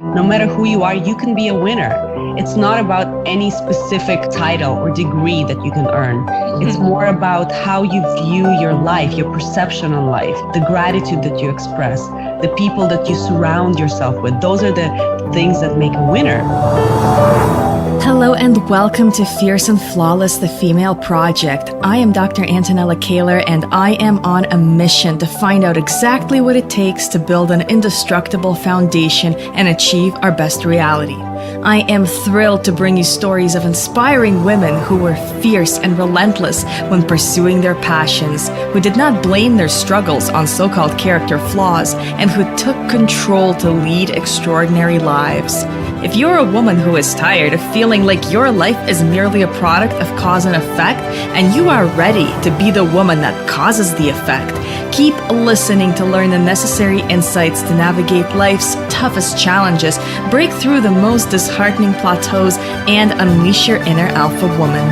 No matter who you are, you can be a winner. It's not about any specific title or degree that you can earn. It's more about how you view your life, your perception on life, the gratitude that you express, the people that you surround yourself with. Those are the things that make a winner. Hello and welcome to Fierce and Flawless, the Female Project. I am Dr. Antonella Kaler, and I am on a mission to find out exactly what it takes to build an indestructible foundation and achieve our best reality. I am thrilled to bring you stories of inspiring women who were fierce and relentless when pursuing their passions, who did not blame their struggles on so-called character flaws, and who took control to lead extraordinary lives. If you're a woman who is tired of feeling like your life is merely a product of cause and effect, and you are ready to be the woman that causes the effect, keep listening to learn the necessary insights to navigate life's toughest challenges, break through the most disheartening plateaus, and unleash your inner alpha woman.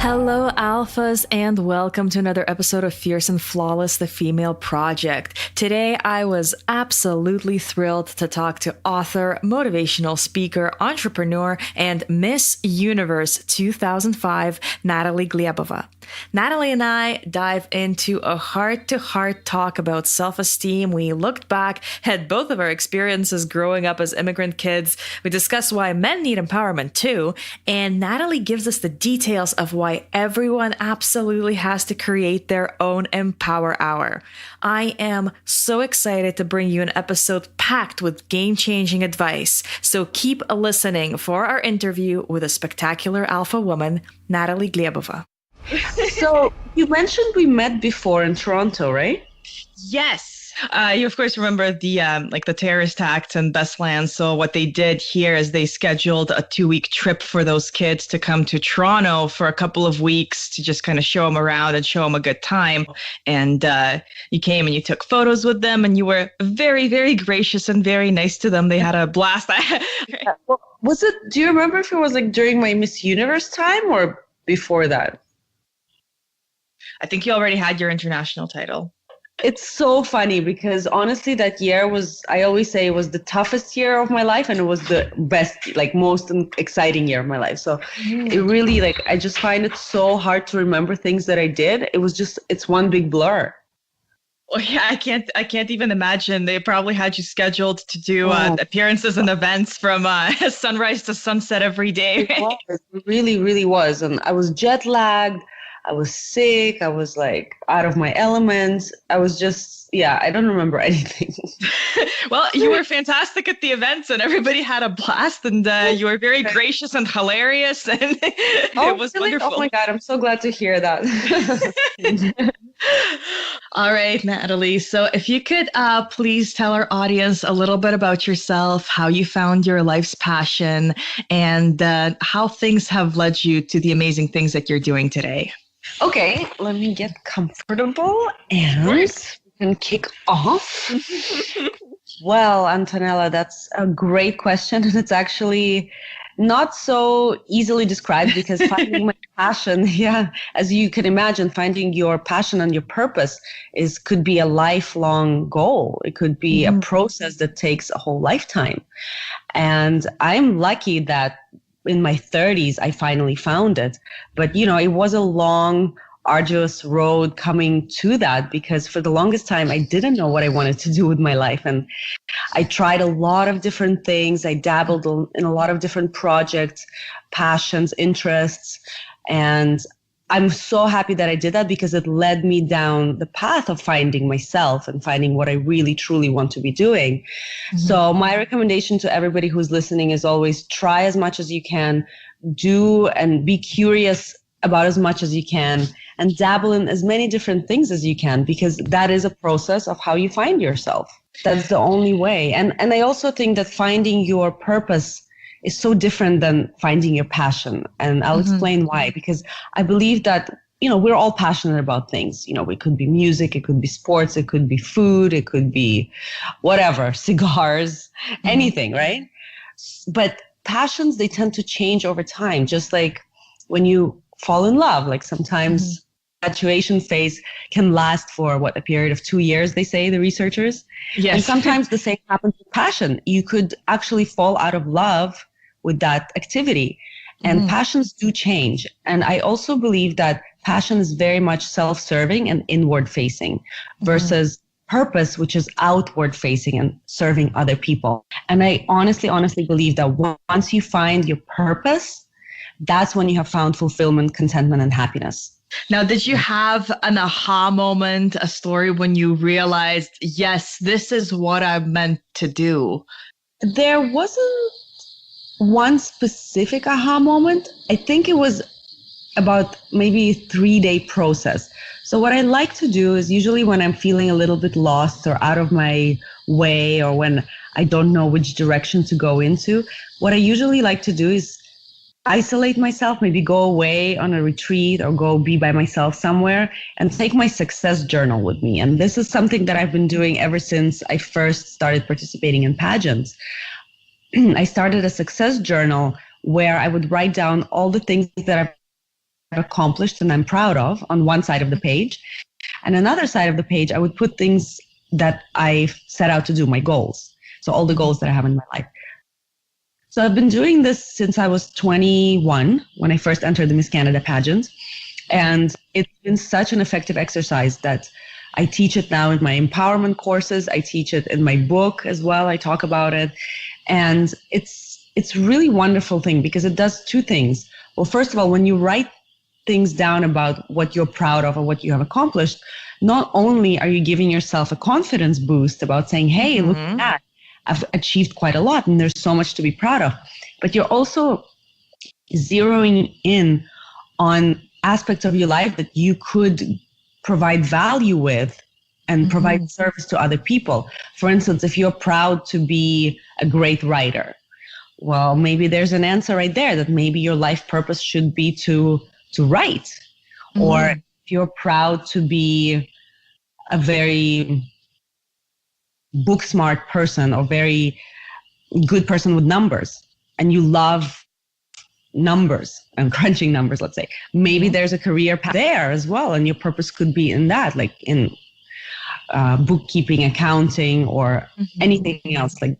Hello, Alphas, and welcome to another episode of Fierce and Flawless, the Female Project. Today, I was absolutely thrilled to talk to author, motivational speaker, entrepreneur, and Miss Universe 2005, Natalie Glebova. Natalie and I dive into a heart-to-heart talk about self-esteem. We looked back at both of our experiences growing up as immigrant kids. We discuss why men need empowerment too, and Natalie gives us the details of why everyone absolutely has to create their own Empower Hour. I am so excited to bring you an episode packed with game-changing advice. So keep listening for our interview with a spectacular alpha woman, Natalie Glebova. So you mentioned we met before in Toronto, right? Yes. You of course remember the the terrorist acts in Beslan. So what they did here is they scheduled a 2-week trip for those kids to come to Toronto for a couple of weeks to just kind of show them around and show them a good time. And you came and you took photos with them, and you were very, very gracious and very nice to them. They had a blast. Well, was it? Do you remember if it was like during my Miss Universe time or before that? I think you already had your international title. It's so funny because honestly, that year was, I always say it was the toughest year of my life, and it was the best, like most exciting year of my life. So it really, like, I just find it so hard to remember things that I did. It was just, it's one big blur. Well, yeah, I can't even imagine. They probably had you scheduled to do appearances and events from sunrise to sunset every day. It really, really was. And I was jet lagged. I was sick. I was like out of my element. I was just, I don't remember anything. Well, you were fantastic at the events and everybody had a blast, and you were very gracious and hilarious, and it was really wonderful. Oh my God, I'm so glad to hear that. All right, Natalie. So if you could please tell our audience a little bit about yourself, how you found your life's passion, and how things have led you to the amazing things that you're doing today. Okay, let me get comfortable and we can kick off. Well, Antonella, that's a great question. And it's actually not so easily described because finding my passion, as you can imagine, finding your passion and your purpose could be a lifelong goal. It could be a process that takes a whole lifetime. And I'm lucky that in my 30s, I finally found it. But, it was a long, arduous road coming to that because for the longest time, I didn't know what I wanted to do with my life. And I tried a lot of different things. I dabbled in a lot of different projects, passions, interests. And I'm so happy that I did that because it led me down the path of finding myself and finding what I really, truly want to be doing. Mm-hmm. So my recommendation to everybody who's listening is always try as much as you can, do and be curious about as much as you can, and dabble in as many different things as you can, because that is a process of how you find yourself. That's the only way. And I also think that finding your purpose is so different than finding your passion. And I'll explain why, because I believe that, we're all passionate about things. It could be music, it could be sports, it could be food, it could be whatever, cigars, anything, right? But passions, they tend to change over time. Just like when you fall in love, like sometimes infatuation phase can last for a period of 2 years, they say, the researchers. Yes. And sometimes the same happens with passion. You could actually fall out of love with that activity. And passions do change. And I also believe that passion is very much self-serving and inward facing versus purpose, which is outward facing and serving other people. And I honestly believe that once you find your purpose, that's when you have found fulfillment, contentment, and happiness. Now, did you have an aha moment, a story when you realized, yes, this is what I'm meant to do? There wasn't one specific aha moment. I think it was about maybe a 3-day process. So what I like to do is usually when I'm feeling a little bit lost or out of my way, or when I don't know which direction to go into, what I usually like to do is isolate myself, maybe go away on a retreat or go be by myself somewhere and take my success journal with me. And this is something that I've been doing ever since I first started participating in pageants. I started a success journal where I would write down all the things that I've accomplished and I'm proud of on one side of the page. And another side of the page, I would put things that I set out to do, my goals. So all the goals that I have in my life. So I've been doing this since I was 21 when I first entered the Miss Canada pageant. And it's been such an effective exercise that I teach it now in my empowerment courses. I teach it in my book as well. I talk about it. And it's really wonderful thing because it does two things. Well, first of all, when you write things down about what you're proud of or what you have accomplished, not only are you giving yourself a confidence boost about saying, hey, look at that, I've achieved quite a lot and there's so much to be proud of, but you're also zeroing in on aspects of your life that you could provide value with and provide service to other people. For instance, if you're proud to be a great writer, well, maybe there's an answer right there that maybe your life purpose should be to write. Or if you're proud to be a very book smart person or very good person with numbers and you love numbers and crunching numbers, let's say, maybe there's a career path there as well. And your purpose could be in that, like in bookkeeping, accounting, or anything else like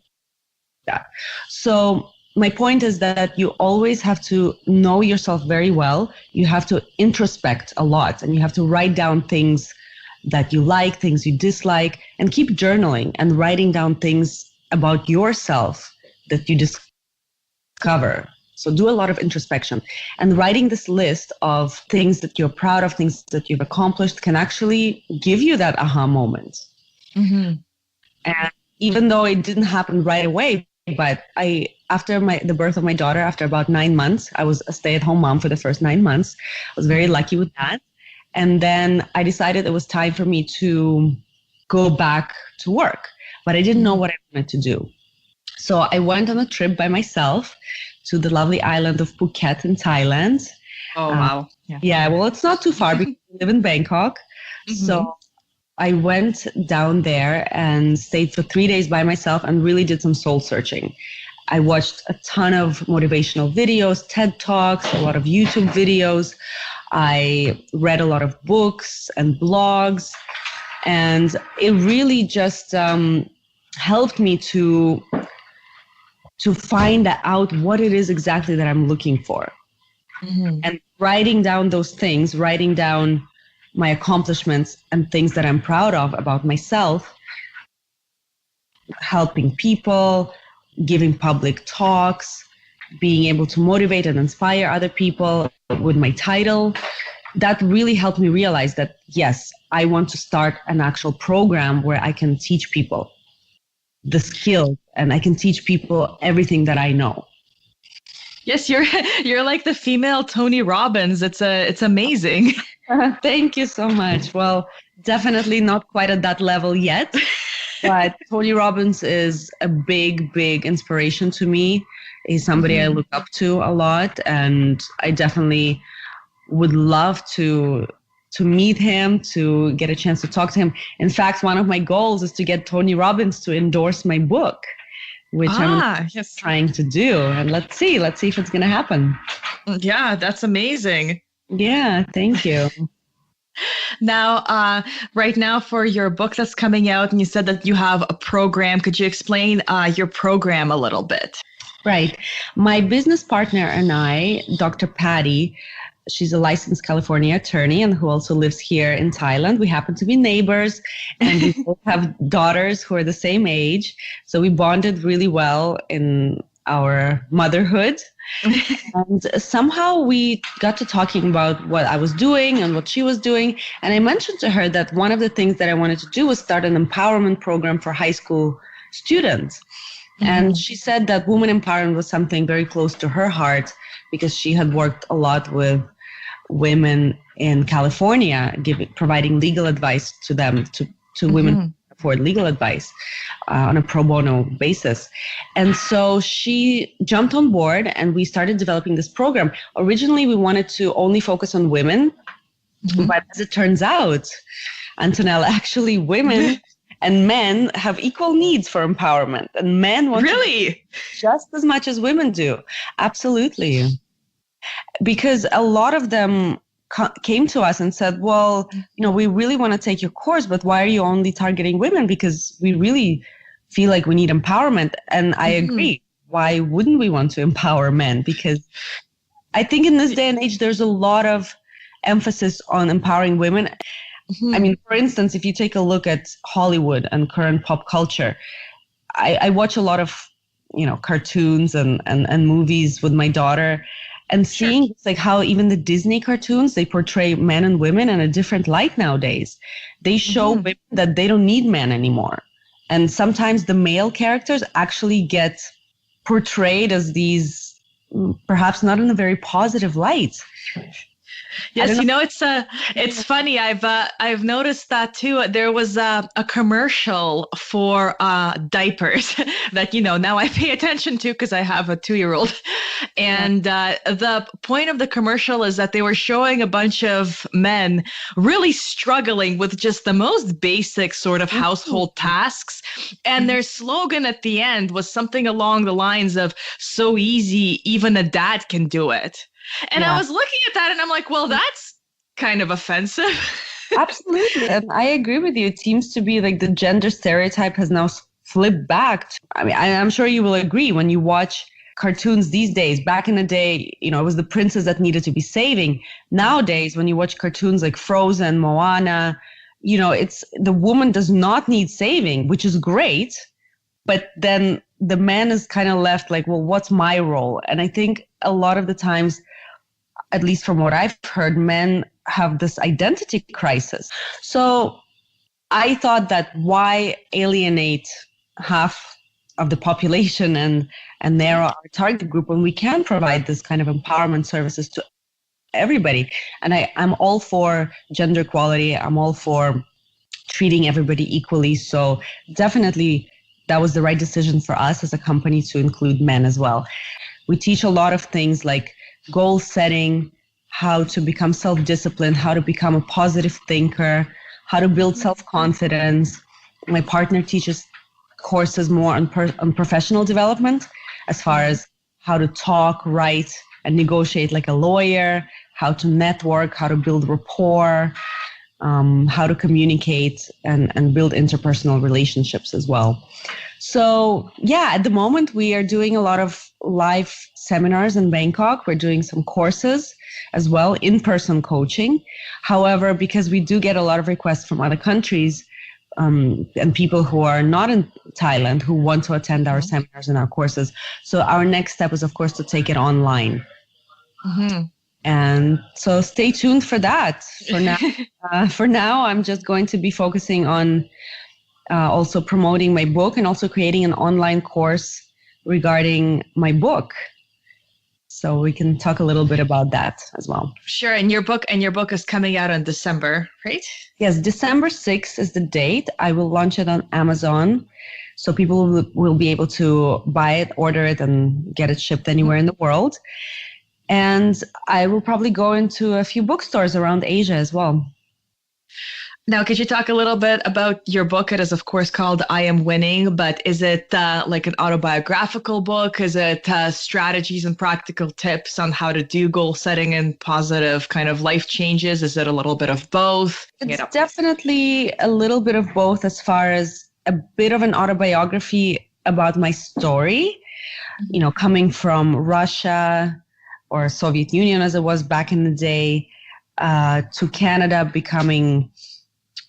that. So my point is that you always have to know yourself very well. You have to introspect a lot and you have to write down things that you like, things you dislike, and keep journaling and writing down things about yourself that you discover. So do a lot of introspection, and writing this list of things that you're proud of, things that you've accomplished can actually give you that aha moment. And even though it didn't happen right away, but after the birth of my daughter, after about 9 months, I was a stay-at-home mom for the first 9 months. I was very lucky with that. And then I decided it was time for me to go back to work, but I didn't know what I wanted to do. So I went on a trip by myself to the lovely island of Phuket in Thailand. Oh, wow. Yeah, well, it's not too far because I live in Bangkok. So I went down there and stayed for 3 days by myself and really did some soul searching. I watched a ton of motivational videos, TED Talks, a lot of YouTube videos. I read a lot of books and blogs, and it really just helped me to find out what it is exactly that I'm looking for. And writing down those things, writing down my accomplishments and things that I'm proud of about myself, helping people, giving public talks, being able to motivate and inspire other people with my title, that really helped me realize that, yes, I want to start an actual program where I can teach people the skills and I can teach people everything that I know. Yes, you're like the female Tony Robbins. It's amazing. Thank you so much. Well, definitely not quite at that level yet, but Tony Robbins is a big inspiration to me. He's somebody I look up to a lot, and I definitely would love to meet him, to get a chance to talk to him. In fact, one of my goals is to get Tony Robbins to endorse my book, which I'm trying to do. And let's see if it's going to happen. Yeah, that's amazing. Yeah, thank you. Now, right now for your book that's coming out, and you said that you have a program. Could you explain your program a little bit? Right. My business partner and I, Dr. Patty, she's a licensed California attorney and who also lives here in Thailand. We happen to be neighbors and we both have daughters who are the same age. So we bonded really well in our motherhood. And somehow we got to talking about what I was doing and what she was doing. And I mentioned to her that one of the things that I wanted to do was start an empowerment program for high school students. And she said that women empowerment was something very close to her heart because she had worked a lot with women in California, providing legal advice to them, to women who afford legal advice on a pro bono basis. And so she jumped on board and we started developing this program. Originally, we wanted to only focus on women, but as it turns out, Antonella, actually women and men have equal needs for empowerment, and men want to just as much as women do. Absolutely. Because a lot of them came to us and said, well, we really want to take your course, but why are you only targeting women? Because we really feel like we need empowerment. And I agree. Why wouldn't we want to empower men? Because I think in this day and age, there's a lot of emphasis on empowering women. I mean, for instance, if you take a look at Hollywood and current pop culture, I watch a lot of, cartoons and movies with my daughter, and seeing like how even the Disney cartoons, they portray men and women in a different light nowadays. They show women that they don't need men anymore. And sometimes the male characters actually get portrayed as these, perhaps not in a very positive light. Yes, it's funny. I've noticed that too. There was a commercial for diapers that now I pay attention to because I have a 2-year-old, and the point of the commercial is that they were showing a bunch of men really struggling with just the most basic sort of household tasks, and their slogan at the end was something along the lines of "So easy, even a dad can do it." And I was looking at that and I'm like, well, that's kind of offensive. Absolutely. And I agree with you. It seems to be like the gender stereotype has now flipped back. I mean, I'm sure you will agree when you watch cartoons these days. Back in the day, it was the princess that needed to be saving. Nowadays, when you watch cartoons like Frozen, Moana, it's the woman does not need saving, which is great. But then the man is kind of left like, well, what's my role? And I think a lot of the times, at least from what I've heard, men have this identity crisis. So I thought that why alienate half of the population and narrow our target group when we can provide this kind of empowerment services to everybody? And I'm all for gender equality. I'm all for treating everybody equally. So definitely that was the right decision for us as a company to include men as well. We teach a lot of things like goal setting, how to become self-disciplined, how to become a positive thinker, how to build self-confidence. My partner teaches courses more on professional development, as far as how to talk, write, and negotiate like a lawyer, how to network, how to build rapport, how to communicate and build interpersonal relationships as well. So at the moment we are doing a lot of live seminars in Bangkok. We're doing some courses as well, in-person coaching. However, because we do get a lot of requests from other countries and people who are not in Thailand who want to attend our seminars and our courses. So our next step is, of course, to take it online. And so stay tuned for that. For now, I'm just going to be focusing on also promoting my book and also creating an online course regarding my book. So we can talk a little bit about that as well. Sure. And your book is coming out in December, right? Yes, December 6th is the date. I will launch it on Amazon. So people will be able to buy it, order it, and get it shipped anywhere in the world. And I will probably go into a few bookstores around Asia as well. Now, could you talk a little bit about your book? It is, of course, called I Am Winning, but is it like an autobiographical book? Is it strategies and practical tips on how to do goal setting and positive kind of life changes? Is it a little bit of both? It's definitely a little bit of both, as far as a bit of an autobiography about my story, coming from Russia or Soviet Union as it was back in the day, to Canada, becoming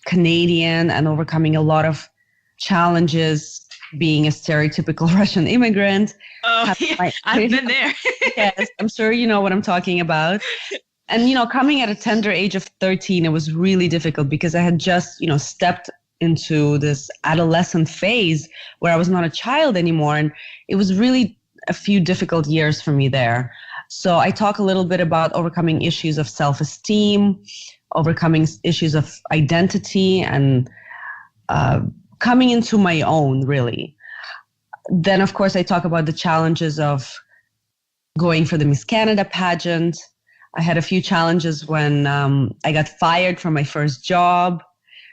Canadian and overcoming a lot of challenges, being a stereotypical Russian immigrant. Oh, yeah, I've been there. Yes, I'm sure you know what I'm talking about. And, coming at a tender age of 13, it was really difficult because I had just, stepped into this adolescent phase where I was not a child anymore. And it was really a few difficult years for me there. So I talk a little bit about overcoming issues of self-esteem, overcoming issues of identity, and coming into my own, really. Then, of course, I talk about the challenges of going for the Miss Canada pageant. I had a few challenges when I got fired from my first job,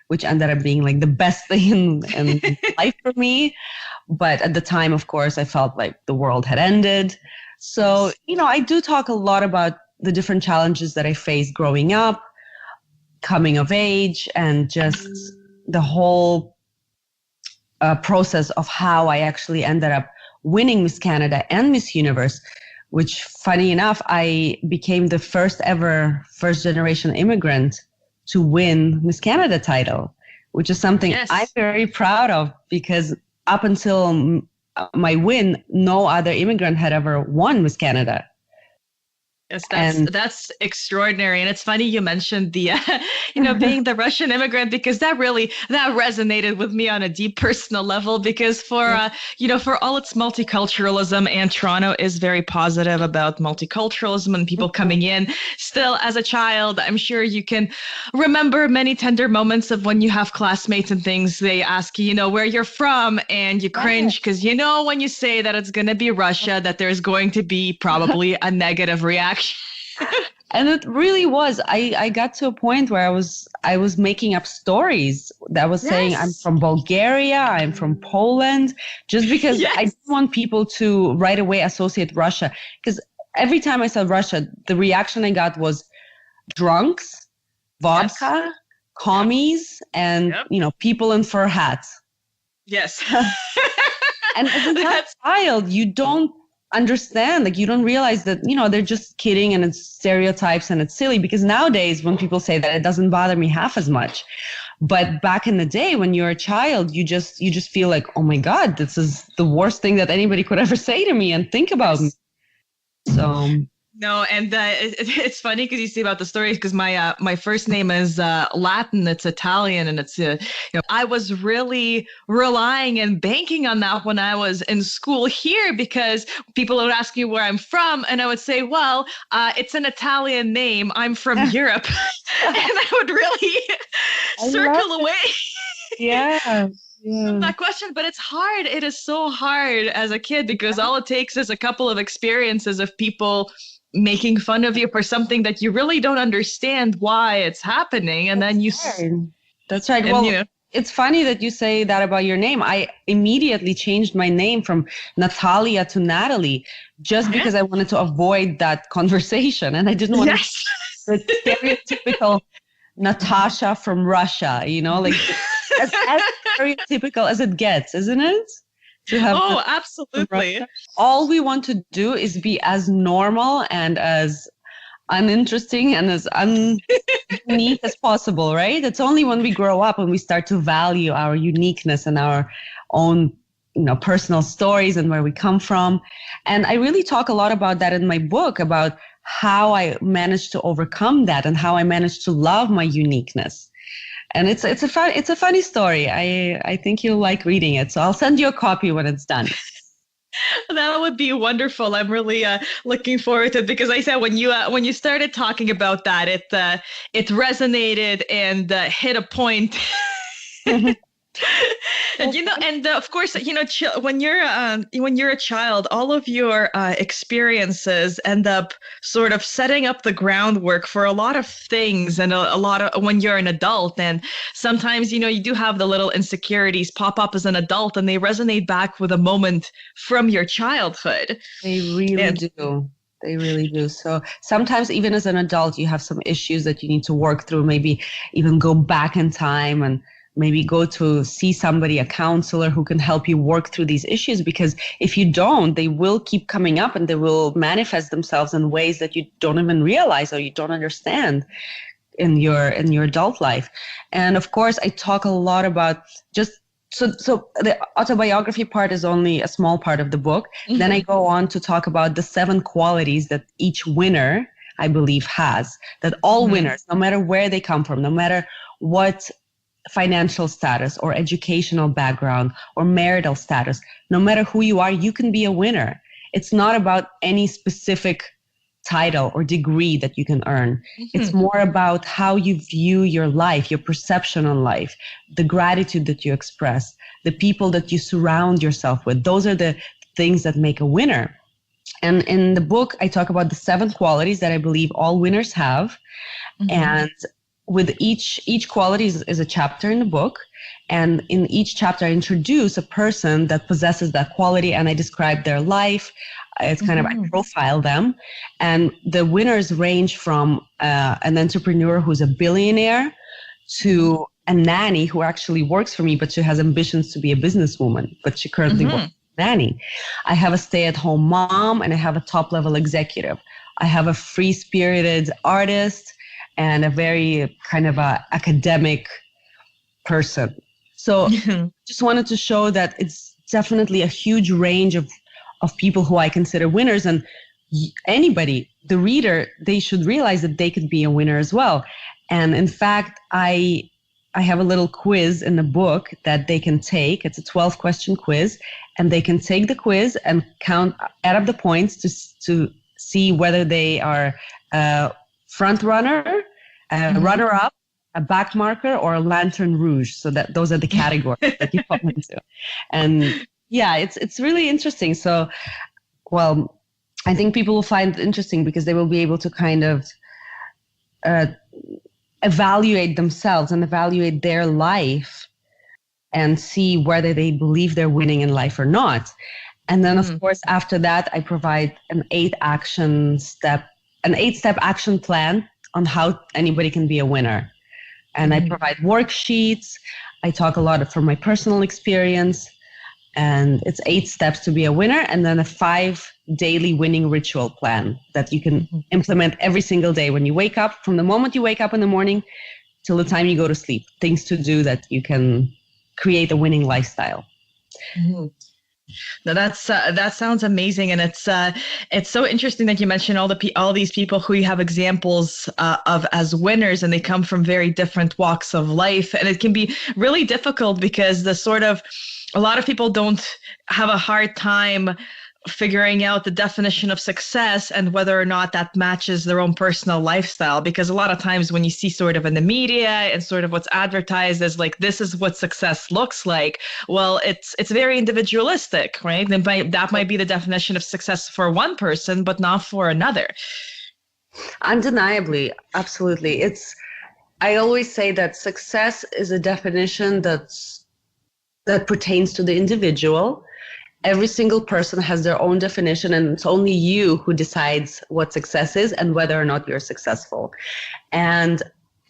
which ended up being like the best thing in life for me. But at the time, of course, I felt like the world had ended. So, I do talk a lot about the different challenges that I faced growing up, coming of age, and just the whole process of how I actually ended up winning Miss Canada and Miss Universe, which, funny enough, I became the first ever first-generation immigrant to win Miss Canada title, which is something I'm very proud of, because up until my win, no other immigrant had ever won Miss Canada. Yes, that's extraordinary. And it's funny you mentioned the, being the Russian immigrant, because that resonated with me on a deep personal level, because for all its multiculturalism, and Toronto is very positive about multiculturalism and people coming in. Still, as a child, I'm sure you can remember many tender moments of when you have classmates and things, they ask you, where you're from, and you cringe because, when you say that it's going to be Russia, that there's going to be probably a negative reaction. And it really was. I got to a point where I was making up stories that was saying I'm from Bulgaria, I'm from Poland, just because I didn't want people to right away associate Russia. Because every time I said Russia, the reaction I got was drunks, vodka, commies, and people in fur hats. Yes. And as a child, you don't understand, like you don't realize that, they're just kidding and it's stereotypes and it's silly, because nowadays when people say that, it doesn't bother me half as much. But back in the day when you're a child, you just feel like, oh my God, this is the worst thing that anybody could ever say to me and think about me. So no, and it's funny because you see about the stories, because my first name is Latin, it's Italian, and it's I was really relying and banking on that when I was in school here, because people would ask me where I'm from, and I would say, well, it's an Italian name, I'm from Europe, and I would really circle away. That question, but it's hard. It is so hard as a kid, because all it takes is a couple of experiences of people making fun of you for something that you really don't understand why it's happening, and then you. That's right. Well, it's funny that you say that about your name. I immediately changed my name from Natalia to Natalie, just because I wanted to avoid that conversation, and I didn't want the stereotypical Natasha from Russia. Like as stereotypical as it gets, isn't it? To have absolutely. All we want to do is be as normal and as uninteresting and as unique as possible, right? It's only when we grow up and we start to value our uniqueness and our own, personal stories and where we come from. And I really talk a lot about that in my book, about how I managed to overcome that and how I managed to love my uniqueness. And it's a funny story. I think you'll like reading it. So I'll send you a copy when it's done. That would be wonderful. I'm really looking forward to it, because I said when you started talking about that, it resonated and hit a point. And of course, when you're a child, all of your experiences end up sort of setting up the groundwork for a lot of things, and a lot of when you're an adult. And sometimes, you do have the little insecurities pop up as an adult, and they resonate back with a moment from your childhood. They really do. They really do. So sometimes even as an adult, you have some issues that you need to work through, maybe even go back in time and maybe go to see somebody, a counselor who can help you work through these issues, because if you don't, they will keep coming up and they will manifest themselves in ways that you don't even realize or you don't understand in your adult life. And of course, I talk a lot about just so the autobiography part is only a small part of the book. Mm-hmm. Then I go on to talk about the 7 qualities that each winner, I believe, has, that all winners, no matter where they come from, no matter what financial status or educational background or marital status, no matter who you are, you can be a winner. It's not about any specific title or degree that you can earn. It's more about how you view your life, your perception on life, the gratitude that you express, the people that you surround yourself with. Those are the things that make a winner. And in the book, I talk about the 7 qualities that I believe all winners have. And with each quality is a chapter in the book. And in each chapter, I introduce a person that possesses that quality, and I describe their life. It's kind of, I profile them. And the winners range from an entrepreneur who's a billionaire to a nanny who actually works for me, but she has ambitions to be a businesswoman, but she currently works as a nanny. I have a stay-at-home mom, and I have a top-level executive. I have a free-spirited artist and a very kind of a academic person. So just wanted to show that it's definitely a huge range of people who I consider winners, and anybody, the reader, they should realize that they could be a winner as well. And in fact, I have a little quiz in the book that they can take. It's a 12-question quiz, and they can take the quiz and add up the points to see whether they are a front runner, a runner-up, a back marker, or a lantern rouge. So that those are the categories that you fall into. And yeah, it's really interesting. So, well, I think people will find it interesting because they will be able to kind of evaluate themselves and evaluate their life and see whether they believe they're winning in life or not. And then, of course, after that, I provide an 8-step action plan on how anybody can be a winner. And I provide worksheets. I talk a lot from my personal experience. And it's 8 steps to be a winner, and then a 5 daily winning ritual plan that you can implement every single day when you wake up, from the moment you wake up in the morning till the time you go to sleep. Things to do that you can create a winning lifestyle. Now that sounds amazing, and it's so interesting that you mentioned all these people who you have examples of as winners, and they come from very different walks of life, and it can be really difficult because a lot of people don't have a hard time figuring out the definition of success and whether or not that matches their own personal lifestyle. Because a lot of times when you see sort of in the media and sort of what's advertised as like, this is what success looks like, well, it's very individualistic, right? That might be the definition of success for one person, but not for another. Undeniably, absolutely. I always say that success is a definition that pertains to the individual. Every single person has their own definition, and it's only you who decides what success is and whether or not you're successful. And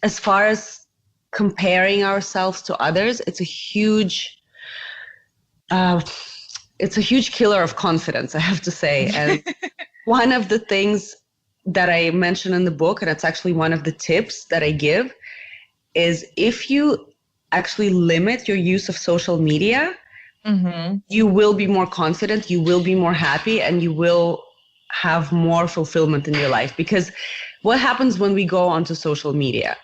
as far as comparing ourselves to others, it's a huge killer of confidence, I have to say. And one of the things that I mention in the book, and it's actually one of the tips that I give, is if you actually limit your use of social media, you will be more confident, you will be more happy, and you will have more fulfillment in your life. Because what happens when we go onto social media?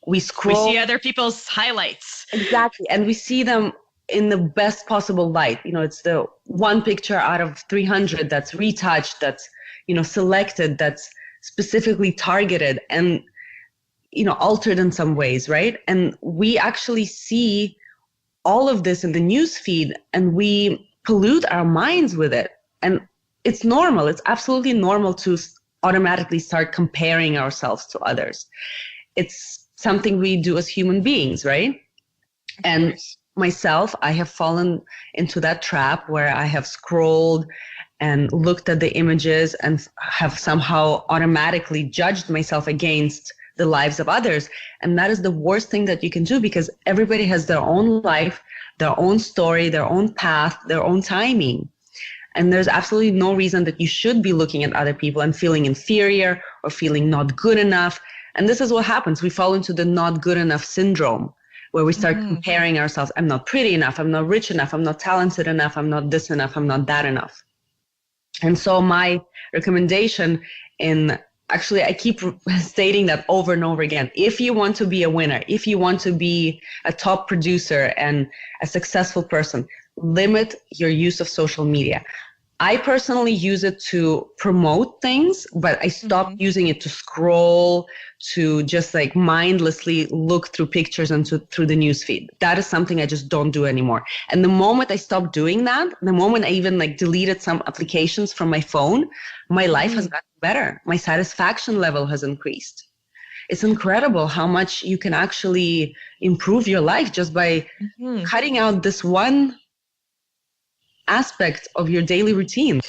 We scroll. We see other people's highlights. Exactly. And we see them in the best possible light. It's the one picture out of 300 that's retouched, that's, selected, that's specifically targeted and, altered in some ways, right? And we actually see all of this in the news feed and we pollute our minds with it. And it's normal. It's absolutely normal to automatically start comparing ourselves to others. It's something we do as human beings, right? And myself, I have fallen into that trap where I have scrolled and looked at the images and have somehow automatically judged myself against the lives of others. And that is the worst thing that you can do, because everybody has their own life, their own story, their own path, their own timing. And there's absolutely no reason that you should be looking at other people and feeling inferior or feeling not good enough. And this is what happens. We fall into the not good enough syndrome, where we start comparing ourselves. I'm not pretty enough. I'm not rich enough. I'm not talented enough. I'm not this enough. I'm not that enough. And so my recommendation actually, I keep stating that over and over again. If you want to be a winner, if you want to be a top producer and a successful person, limit your use of social media. I personally use it to promote things, but I stopped using it to scroll, to just like mindlessly look through pictures and through the newsfeed. That is something I just don't do anymore. And the moment I stopped doing that, the moment I even like deleted some applications from my phone, my life has gotten better. My satisfaction level has increased. It's incredible how much you can actually improve your life just by cutting out this one aspect of your daily routine.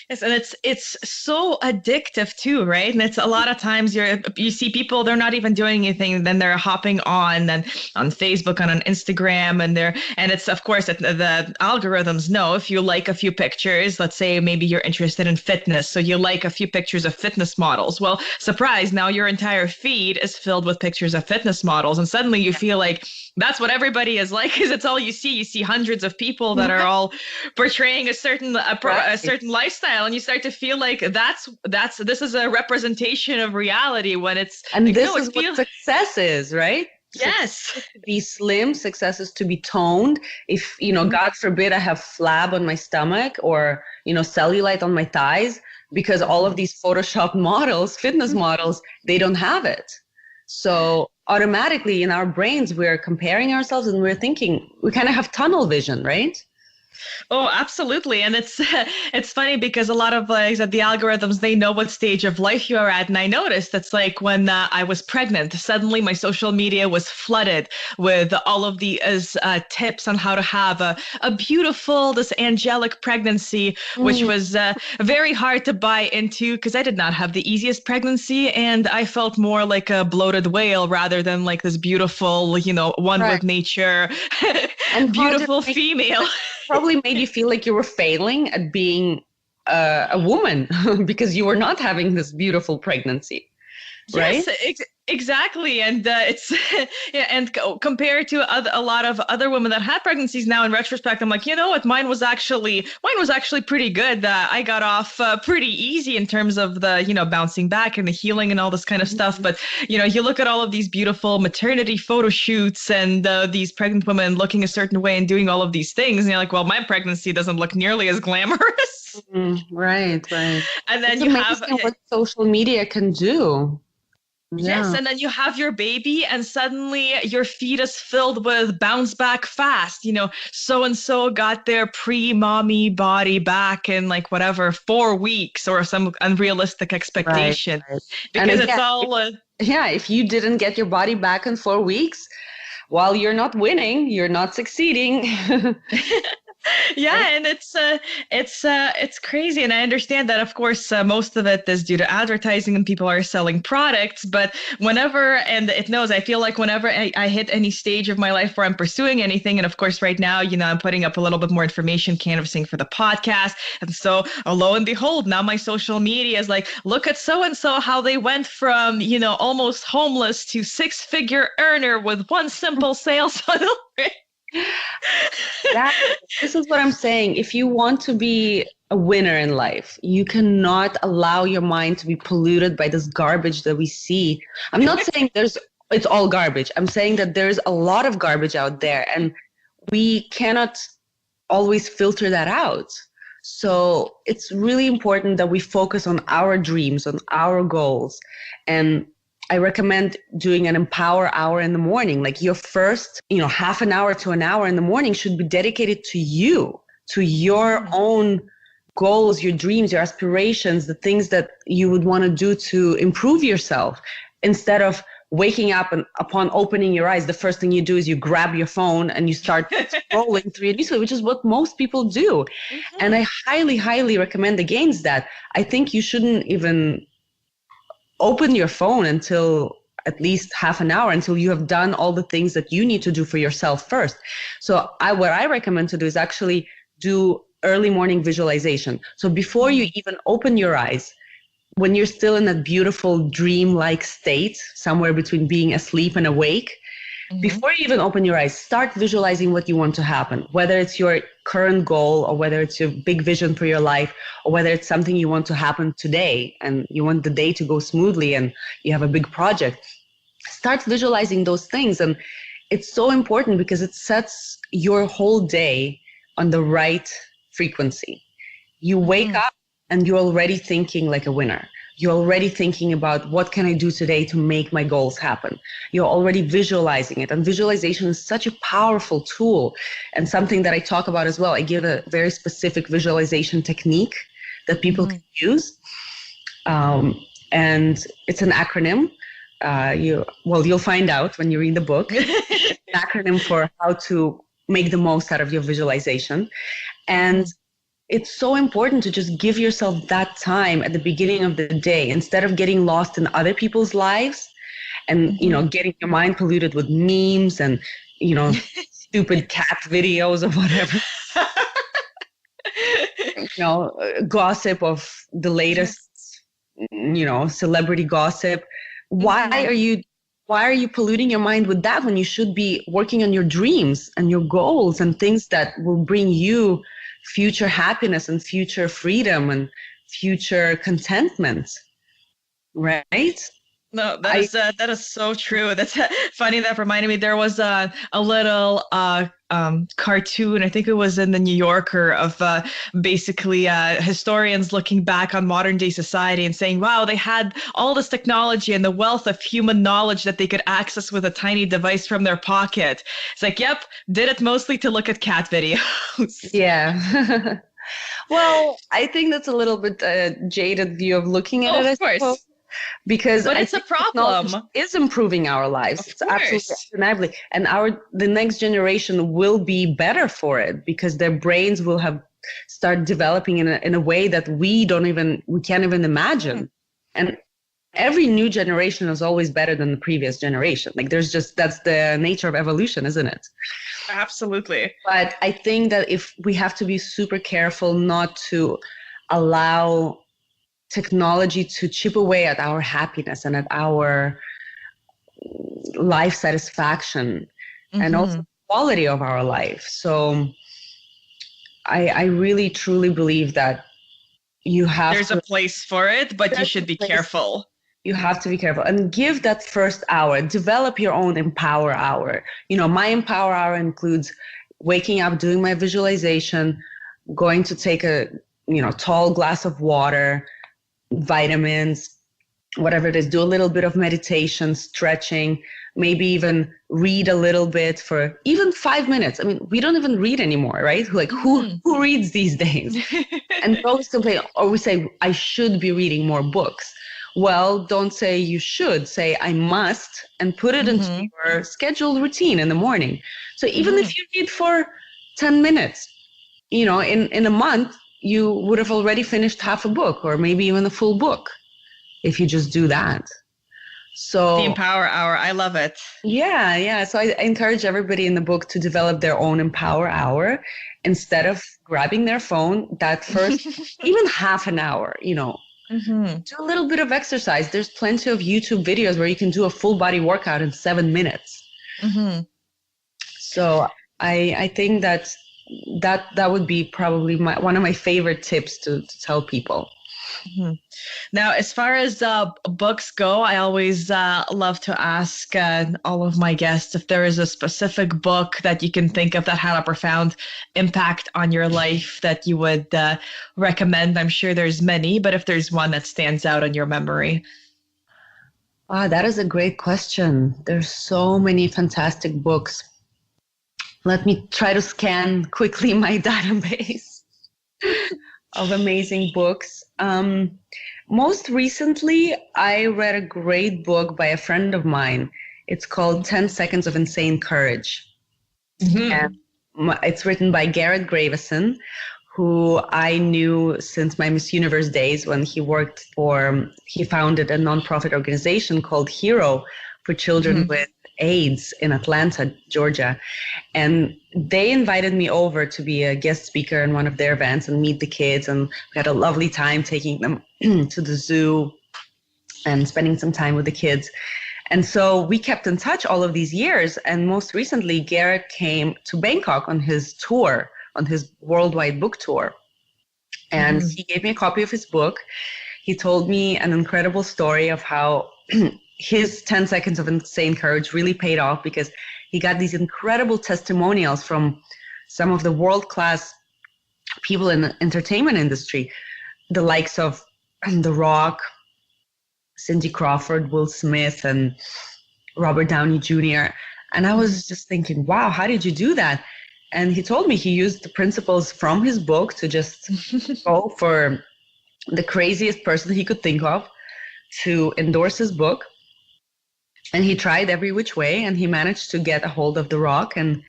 Yes, and it's so addictive too, right? And it's a lot of times you see people, they're not even doing anything, then they're hopping on Facebook and on Instagram, and it's, of course, the algorithms know if you like a few pictures, let's say maybe you're interested in fitness, so you like a few pictures of fitness models. Well, surprise, now your entire feed is filled with pictures of fitness models, and suddenly you feel like that's what everybody is like, because it's all you see. You see hundreds of people that are all portraying a certain lifestyle, and you start to feel like this is a representation of reality when it's and like, this is what success is, right? Yes. Success is to be slim, success is to be toned. If God forbid I have flab on my stomach or cellulite on my thighs, because all of these Photoshop models, fitness models, they don't have it. So automatically in our brains, we're comparing ourselves and we're thinking, we kind of have tunnel vision, right? Oh, absolutely. And it's funny because a lot of the algorithms, they know what stage of life you are at. And I noticed that's like when I was pregnant, suddenly my social media was flooded with all of these tips on how to have a beautiful, this angelic pregnancy, which was very hard to buy into because I did not have the easiest pregnancy. And I felt more like a bloated whale rather than like this beautiful, one with nature and beautiful female. Probably made you feel like you were failing at being a woman because you were not having this beautiful pregnancy, right? Yes, exactly. And it's compared to a lot of other women that had pregnancies now in retrospect, I'm like, you know what, mine was actually pretty good. I got off pretty easy in terms of the, bouncing back and the healing and all this kind of stuff. But, you look at all of these beautiful maternity photo shoots and these pregnant women looking a certain way and doing all of these things. And you're like, well, my pregnancy doesn't look nearly as glamorous. Right. And then you have what social media can do. Yes, and then you have your baby and suddenly your feed is filled with bounce back fast. So-and-so got their pre-mommy body back in 4 weeks or some unrealistic expectation. Right. Because it's all... if you didn't get your body back in 4 weeks, well, you're not winning, you're not succeeding. Yeah, and it's crazy, and I understand that. Of course, most of it is due to advertising, and people are selling products. But I feel like whenever I hit any stage of my life where I'm pursuing anything, and of course, right now, I'm putting up a little bit more information, canvassing for the podcast, and so lo and behold, now my social media is like, look at so and so how they went from almost homeless to six-figure earner with one simple sales funnel. This is what I'm saying. If you want to be a winner in life, you cannot allow your mind to be polluted by this garbage that we see. I'm not saying it's all garbage. I'm saying that there's a lot of garbage out there and we cannot always filter that out. So it's really important that we focus on our dreams, on our goals. And I recommend doing an empower hour in the morning. Like your first, half an hour to an hour in the morning should be dedicated to you, to your own goals, your dreams, your aspirations, the things that you would want to do to improve yourself. Instead of waking up and upon opening your eyes, the first thing you do is you grab your phone and you start scrolling through your newsfeed, which is what most people do. And I highly, highly recommend against that. I think you shouldn't even open your phone until at least half an hour, until you have done all the things that you need to do for yourself first. So what I recommend to do is actually do early morning visualization. So before you even open your eyes, when you're still in that beautiful dream-like state, somewhere between being asleep and awake, before you even open your eyes, start visualizing what you want to happen, whether it's your current goal or whether it's your big vision for your life or whether it's something you want to happen today and you want the day to go smoothly and you have a big project. Start visualizing those things. And it's so important because it sets your whole day on the right frequency. You wake up and you're already thinking like a winner. You're already thinking about what can I do today to make my goals happen. You're already visualizing it. And visualization is such a powerful tool and something that I talk about as well. I give a very specific visualization technique that people can use. And it's an acronym. You'll find out when you read the book. It's an acronym for how to make the most out of your visualization. And it's so important to just give yourself that time at the beginning of the day instead of getting lost in other people's lives and, getting your mind polluted with memes and, stupid cat videos or whatever. Gossip of the latest, celebrity gossip. Why are you polluting your mind with that when you should be working on your dreams and your goals and things that will bring you future happiness and future freedom and future contentment, right? No, that is so true. That's funny. That reminded me. There was a little cartoon. I think it was in the New Yorker of basically historians looking back on modern day society and saying, "Wow, they had all this technology and the wealth of human knowledge that they could access with a tiny device from their pocket." It's like, yep, did it mostly to look at cat videos. Yeah. Well, I think that's a little bit jaded view of looking at it. Of course. Because but it's a problem. Is improving our lives. It's absolutely undeniably. And the next generation will be better for it because their brains will have start developing in a way that we can't even imagine. And every new generation is always better than the previous generation. Like that's the nature of evolution, isn't it? Absolutely. But I think that if we have to be super careful not to allow technology to chip away at our happiness and at our life satisfaction and also the quality of our life. So I really truly believe that there's a place for it, but you should be careful. You have to be careful and give that first hour, develop your own empower hour. My empower hour includes waking up, doing my visualization, going to take a tall glass of water, vitamins, whatever it is, do a little bit of meditation, stretching, maybe even read a little bit for even 5 minutes. I mean, we don't even read anymore, right? Like who reads these days? And we always complain, or we say, I should be reading more books. Well, don't say you should, say I must, and put it into your scheduled routine in the morning. So even if you read for 10 minutes, in a month, you would have already finished half a book or maybe even a full book if you just do that. So the Empower Hour, I love it. Yeah. So I encourage everybody in the book to develop their own Empower Hour instead of grabbing their phone that first, even half an hour, do a little bit of exercise. There's plenty of YouTube videos where you can do a full body workout in 7 minutes. So I think that would be probably one of my favorite tips to tell people. Now, as far as books go, I always love to ask all of my guests if there is a specific book that you can think of that had a profound impact on your life that you would recommend. I'm sure there's many, but if there's one that stands out in your memory. Ah, that is a great question. There's so many fantastic books. Let me try to scan quickly my database of amazing books. Most recently, I read a great book by a friend of mine. It's called 10 Seconds of Insane Courage. And it's written by Garrett Gravison, who I knew since my Miss Universe days when he founded a nonprofit organization called Hero for children with AIDS in Atlanta, Georgia. And they invited me over to be a guest speaker in one of their events and meet the kids. And we had a lovely time taking them to the zoo and spending some time with the kids. And so we kept in touch all of these years. And most recently, Garrett came to Bangkok on his tour, on his worldwide book tour. And he gave me a copy of his book. He told me an incredible story of how his 10 Seconds of Insane Courage really paid off, because he got these incredible testimonials from some of the world-class people in the entertainment industry, the likes of The Rock, Cindy Crawford, Will Smith, and Robert Downey Jr. And I was just thinking, wow, how did you do that? And he told me he used the principles from his book to just go for the craziest person he could think of to endorse his book. And he tried every which way, and he managed to get a hold of The Rock, and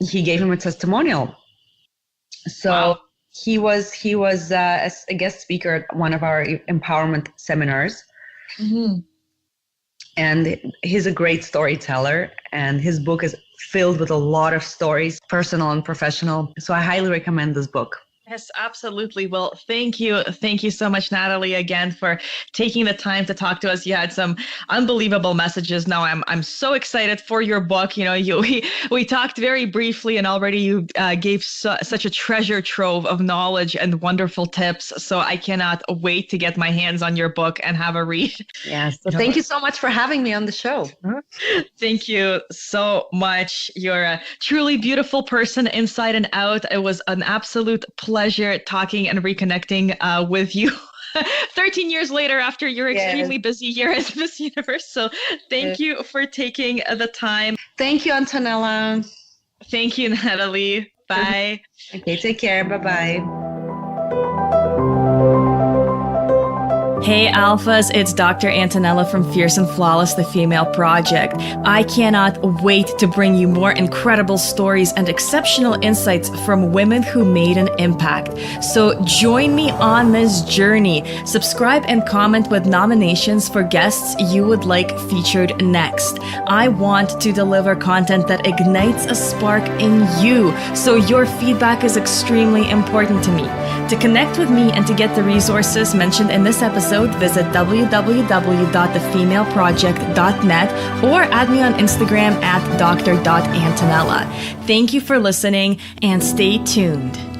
he gave him a testimonial. So wow. He was a guest speaker at one of our empowerment seminars. And he's a great storyteller, and his book is filled with a lot of stories, personal and professional. So I highly recommend this book. Yes, absolutely. Well, thank you. Thank you so much, Natalie, again, for taking the time to talk to us. You had some unbelievable messages. Now I'm so excited for your book. You know, we talked very briefly, and already you gave such a treasure trove of knowledge and wonderful tips. So I cannot wait to get my hands on your book and have a read. Yes. So thank you so much for having me on the show. Thank you so much. You're a truly beautiful person inside and out. It was an absolute pleasure talking and reconnecting with you 13 years later after your extremely busy year as Miss Universe. So thank you for taking the time. Thank you, Antonella. Thank you, Natalie. Bye. Okay, take care. Bye-bye. Hey Alphas, it's Dr. Antonella from Fierce and Flawless, the Female Project. I cannot wait to bring you more incredible stories and exceptional insights from women who made an impact. So join me on this journey. Subscribe and comment with nominations for guests you would like featured next. I want to deliver content that ignites a spark in you, so your feedback is extremely important to me. To connect with me and to get the resources mentioned in this episode, visit www.thefemaleproject.net or add me on Instagram at dr.antonella. Thank you for listening and stay tuned.